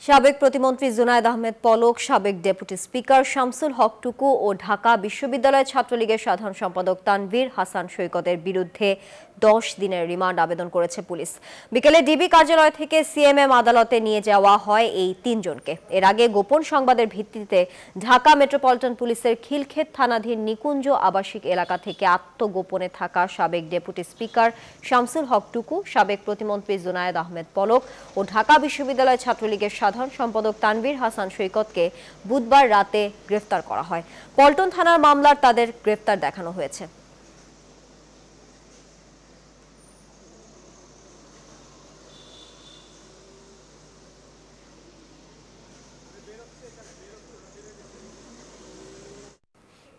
সাবেক প্রতিমন্ত্রী জুনায়েদ আহমেদ পলক, সাবেক ডেপুটি স্পিকার শামসুল হক টুকু ও ঢাকা বিশ্ববিদ্যালয় ছাত্রলীগের সাধারণ সম্পাদক তানভীর হাসান সৈকতের বিরুদ্ধে 10 দিনের রিমান্ড আবেদন করেছে পুলিশ। বিকেলে ডিবি কার্যালয় থেকে সিএমএম আদালতে নিয়ে যাওয়া হয় এই তিনজনকে। এর আগে গোপন সংবাদের ভিত্তিতে ঢাকা মেট্রোপলিটন পুলিশের খিলক্ষেত থানাধীন নিকুঞ্জ আবাসিক এলাকা থেকে আত্মগোপনে থাকা সাবেক ডেপুটি স্পিকার শামসুল হক টুকু, সাবেক প্রতিমন্ত্রী জুনায়েদ আহমেদ পলক ও ঢাকা বিশ্ববিদ্যালয় ছাত্রলীগের সাধারণ সম্পাদক তানভীর হাসান সৈকতকে বুধবার রাতে গ্রেফতার করা হয়। পল্টন থানার মামলার তাদের গ্রেফতার দেখানো হয়েছে।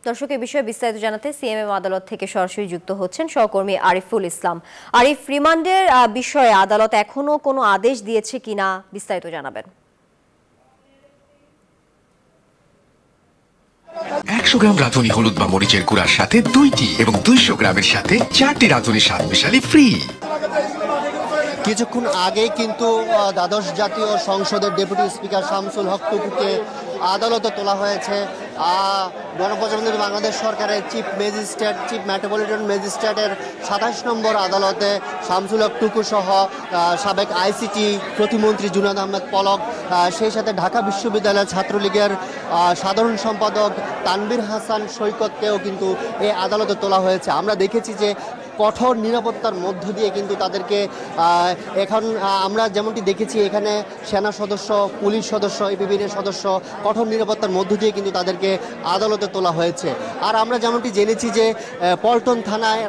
দর্শক, এই বিষয়ে বিস্তারিত জানাতে সিএমএম আদালত থেকে সরাসরি যুক্ত হচ্ছেন সহকর্মী আরিফুল ইসলাম। আরিফ, রিমান্ডের বিষয়ে আদালত এখনো কোনো আদেশ দিয়েছে কিনা বিস্তারিত জানাবেন। 100 গ্রাম রাঁধুনি হলুদ বা মরিচের গুঁড়ার সাথে 2টি এবং 200 গ্রামের সাথে 4টি রাঁধুনি স্বাদ মেশালি ফ্রি। কিছুক্ষণ আগেই কিন্তু দ্বাদশ জাতীয় সংসদের ডেপুটি স্পিকার শামসুল হক টুকুকে আদালতে তোলা হয়েছে। গণপ্রজাতন্ত্রী বাংলাদেশ সরকারের চিফ মেট্রোপলিটন ম্যাজিস্ট্রেটের 27 নম্বর আদালতে শামসুল হক টুকু সহ সাবেক আইসিটি প্রতিমন্ত্রী জুনায়েদ আহমেদ পলক, সেই সাথে ঢাকা বিশ্ববিদ্যালয় ছাত্রলীগের সাধারণ সম্পাদক তানভীর হাসান সৈকতকেও কিন্তু এই আদালতে তোলা হয়েছে। আমরা দেখেছি যে কঠোর নিরাপত্তার মধ্য দিয়ে কিন্তু তাদেরকে এখন আমরা যেমনটি দেখেছি, এখানে সেনা সদস্য, পুলিশ সদস্য, এপিবির সদস্য কঠোর নিরাপত্তার মধ্য দিয়ে কিন্তু তাদেরকে আদালতে তোলা হয়েছে। আর আমরা যেমনটি জেনেছি যে পল্টন থানায়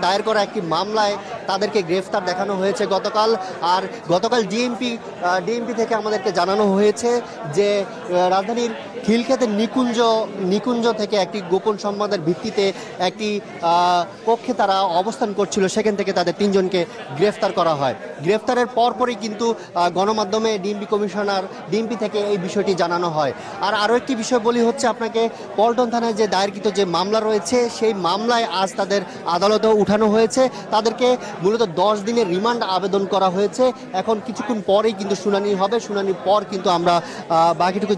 দায়ের করা একটি মামলায় তাদেরকে গ্রেফতার দেখানো হয়েছে গতকাল। আর গতকাল ডিএমপি থেকে আমাদেরকে জানানো হয়েছে যে রাজধানীর খিলক্ষেতের নিকুঞ্জ থেকে একটি গোপন সংবাদের ভিত্তিতে একটি কক্ষে তারা অবস্থান করছিল, সেখান থেকে তাদের তিনজনকে গ্রেফতার করা হয়। গ্রেফতারের পরপরই কিন্তু গণমাধ্যমে ডিএমপি থেকে এই বিষয়টি জানানো হয়। আর আরও একটি বিষয় বলি হচ্ছে আপনাকে, পল্টন থানায় যে দায়েরকৃত যে মামলা রয়েছে, সেই মামলায় আজ তাদের আদালতেও উঠানো হয়েছে। তাদেরকে মূলত 10 দিনের রিমান্ড আবেদন করা হয়েছে। এখন কিছুক্ষণ পরেই কিন্তু শুনানি হবে। শুনানির পর কিন্তু আমরা বাকিটুকু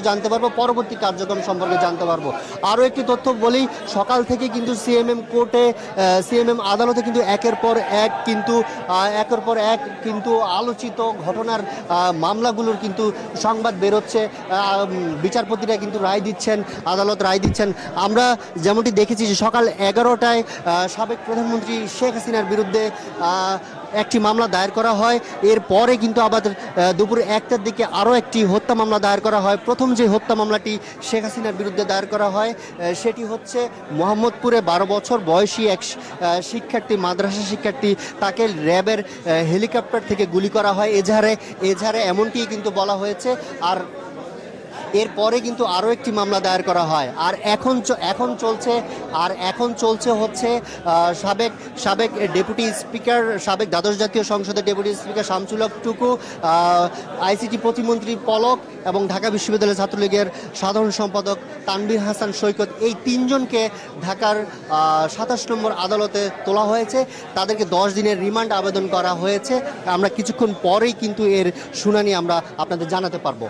জানতে পারবো, পরবর্তী কার্যক্রম সম্পর্কে জানতে পারবো। আরও একটি তথ্য বলি, সকাল থেকে কিন্তু সিএমএম আদালতে কিন্তু একের পর এক কিন্তু আলোচিত ঘটনার মামলাগুলোর কিন্তু সংবাদ বেরোচ্ছে। বিচারপতিরা কিন্তু আদালত রায় দিচ্ছেন। আমরা যেমনটি দেখেছি যে সকাল 11টায় সাবেক প্রধানমন্ত্রী শেখ হাসিনার বিরুদ্ধে একটি মামলা দায়ের করা হয়। এরপরে কিন্তু আবার দুপুর 1টার দিকে আরও একটি হত্যা মামলা দায়ের করা হয়। প্রথম যে হত্যা মামলাটি শেখ হাসিনার বিরুদ্ধে দায়ের করা হয় সেটি হচ্ছে মোহাম্মদপুরে 12 বছর বয়সী এক মাদ্রাসা শিক্ষার্থী, তাকে র্যাবের হেলিকপ্টার থেকে গুলি করা হয় এজাহারে এমনটি কিন্তু বলা হয়েছে। আর এরপরে কিন্তু আরও একটি মামলা দায়ের করা হয়। আর এখন চলছে হচ্ছে সাবেক ডেপুটি স্পিকার, সাবেক দ্বাদশ জাতীয় সংসদের ডেপুটি স্পিকার শামসুল হক টুকু, আইসিটি প্রতিমন্ত্রী পলক এবং ঢাকা বিশ্ববিদ্যালয় ছাত্রলীগের সাধারণ সম্পাদক তানভীর হাসান সৈকত, এই তিনজনকে ঢাকার 27 নম্বর আদালতে তোলা হয়েছে। তাদেরকে 10 দিনের রিমান্ড আবেদন করা হয়েছে। আমরা কিছুক্ষণ পরেই কিন্তু এর শুনানি আমরা আপনাদের জানাতে পারবো।